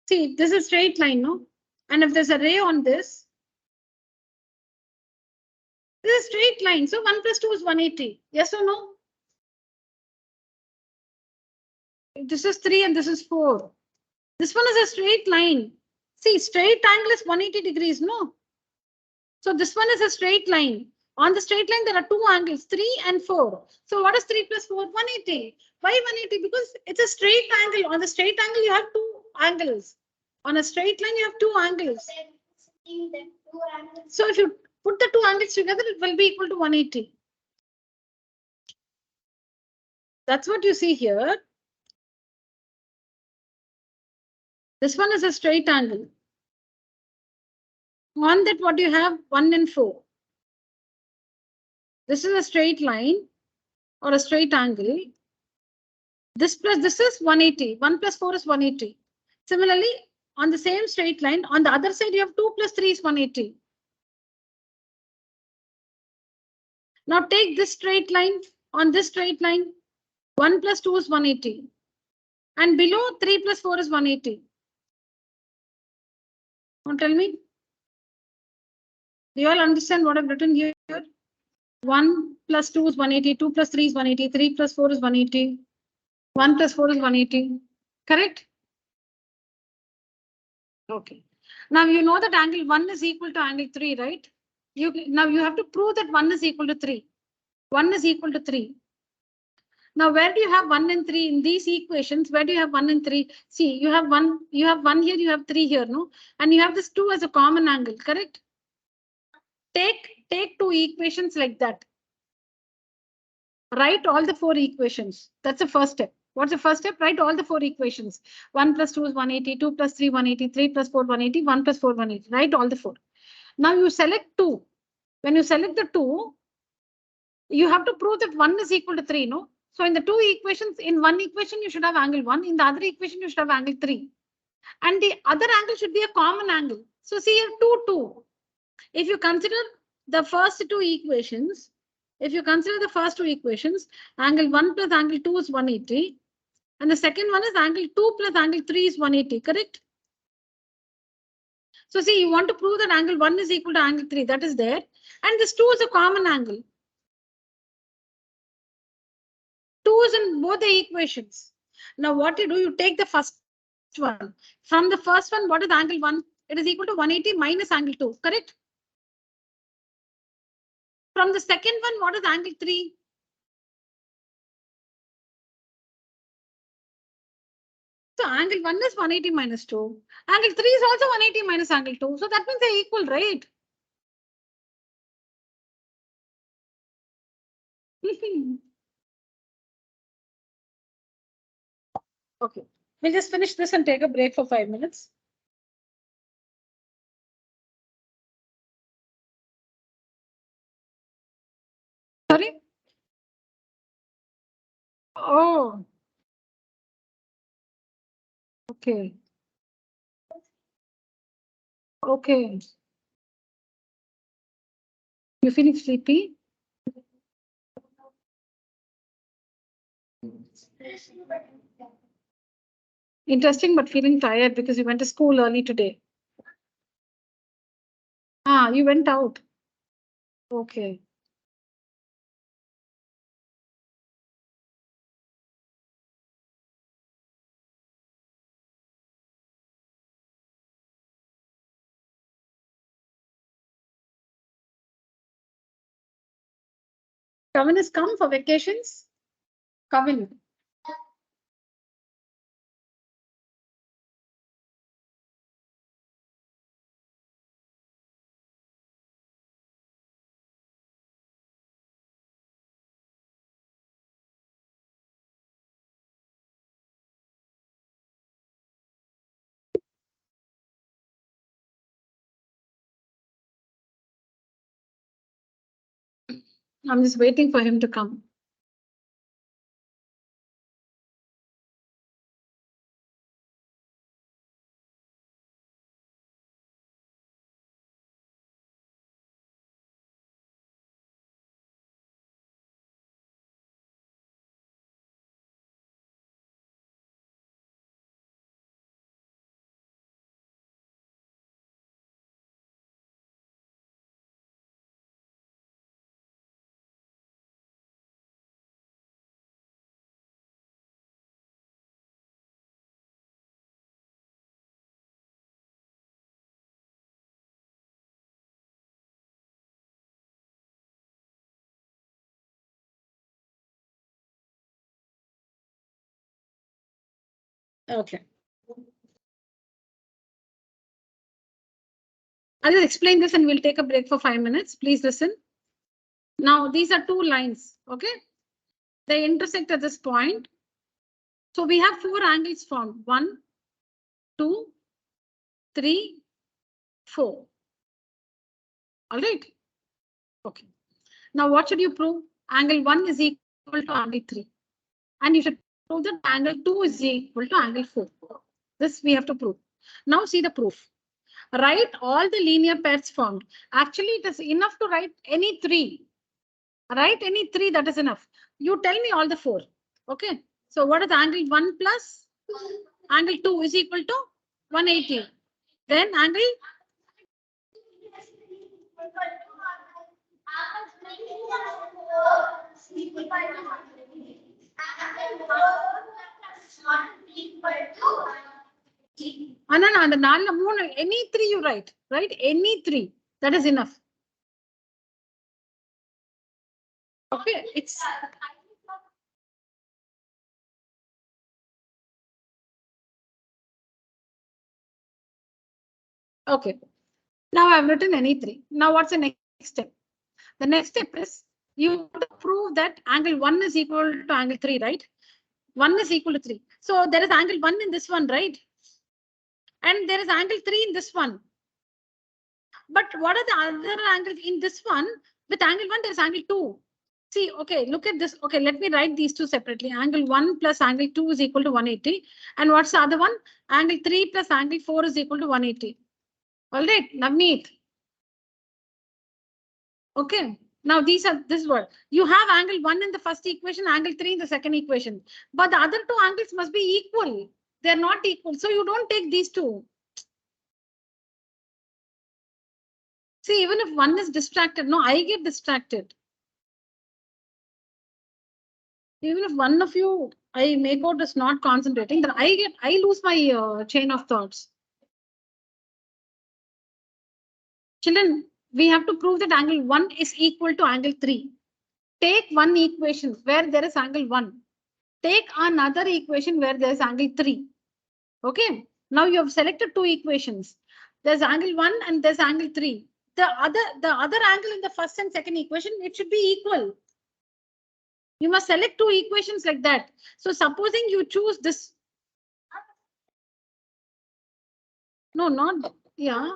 See, this is a straight line, no? And if there's a ray on this, this is a straight line. So 1 plus 2 is 180. Yes or no? This is 3 and this is 4. This one is a straight line. See, straight angle is 180 degrees, no? So this one is a straight line. On the straight line, there are 2 angles, 3 and 4. So what is 3 plus 4? 180. Why 180? Because it's a straight angle. On the straight angle, you have 2 angles. On a straight line, you have 2 angles. So if you put the 2 angles together, it will be equal to 180. That's what you see here. This one is a straight angle. On that, what you have? 1 and 4. This is a straight line or a straight angle. This plus this is 180. 1 plus 4 is 180. Similarly, on the same straight line, on the other side, you have 2 plus 3 is 180. Now take this straight line. On this straight line, 1 plus 2 is 180. And below, 3 plus 4 is 180. Now tell me. Do you all understand what I've written here? 1 plus 2 is 180, 2 plus 3 is 180, 3 plus 4 is 180, 1 plus 4 is 180. Correct? Okay. Now you know that angle 1 is equal to angle 3, right? Now you have to prove that 1 is equal to 3. 1 is equal to 3. Now, where do you have 1 and 3 in these equations? Where do you have 1 and 3? See, you have 1 here, you have 3 here, no? And you have this 2 as a common angle, correct? Take 2 equations like that. Write all the 4 equations. That's the first step. What's the first step? Write all the 4 equations. 1 plus 2 is 180, 2 plus 3, 180, 3 plus 4, 180, 1 plus 4, 180. Write all the 4. Now you select 2. When you select the 2, you have to prove that 1 is equal to 3, no? So in the 2 equations, in one equation, you should have angle 1. In the other equation, you should have angle 3. And the other angle should be a common angle. So see here 2, 2. If you consider the first 2 equations, angle 1 plus angle 2 is 180. And the second one is angle 2 plus angle 3 is 180, correct? So see, you want to prove that angle 1 is equal to angle 3. That is there. And this 2 is a common angle. 2 is in both the equations. Now what you do, you take the first one. From the first one, what is angle 1? It is equal to 180 minus angle 2, correct? From the second one, what is angle 3? So angle 1 is 180 minus 2. Angle 3 is also 180 minus angle 2. So that means they're equal, right? Okay. We'll just finish this and take a break for 5 minutes. Sorry? Oh. Okay. Okay. You feeling sleepy? Interesting, but feeling tired because you went to school early today. Ah, you went out. Okay. Kavin has come for vacations? Kavin. I'm just waiting for him to come. Okay. I'll just explain this and we'll take a break for 5 minutes. Please listen. Now, these are 2 lines, okay? They intersect at this point. So we have 4 angles formed. 1, 2, 3, 4. All right. Okay. Now, what should you prove? Angle 1 is equal to angle 3. And you should prove that angle 2 is equal to angle 4. This we have to prove. Now, see the proof. Write all the linear pairs formed. Actually, it is enough to write any 3. Write any 3, that is enough. You tell me all the 4. Okay. So what is angle 1 plus angle 2 is equal to 180. Then angle Anna, any three you write, right? Any three. That is enough. Okay, it's okay. Now I've written any three. Now what's the next step? The next step is you have to prove that angle 1 is equal to angle 3, right? 1 is equal to 3. So there is angle 1 in this one, right? And there is angle 3 in this one. But what are the other angles in this one? With angle 1, there is angle 2. See, okay, look at this. Okay, let me write these two separately. Angle 1 plus angle 2 is equal to 180. And what's the other one? Angle 3 plus angle 4 is equal to 180. All right, Navneet. Okay, now this is what you have angle 1 in the first equation, angle 3 in the second equation. But the other two angles must be equal. They're not equal. So you don't take these two. See, even if one is distracted, no, I get distracted. Even if one of you, I make out is not concentrating, then I lose my chain of thoughts. Children, we have to prove that angle 1 is equal to angle 3. Take one equation where there is angle 1. Take another equation where there is angle 3. Okay. Now you have selected two equations. There's angle 1 and there's angle 3. The other angle in the first and second equation, it should be equal. You must select two equations like that. So supposing you choose this. No, not, yeah.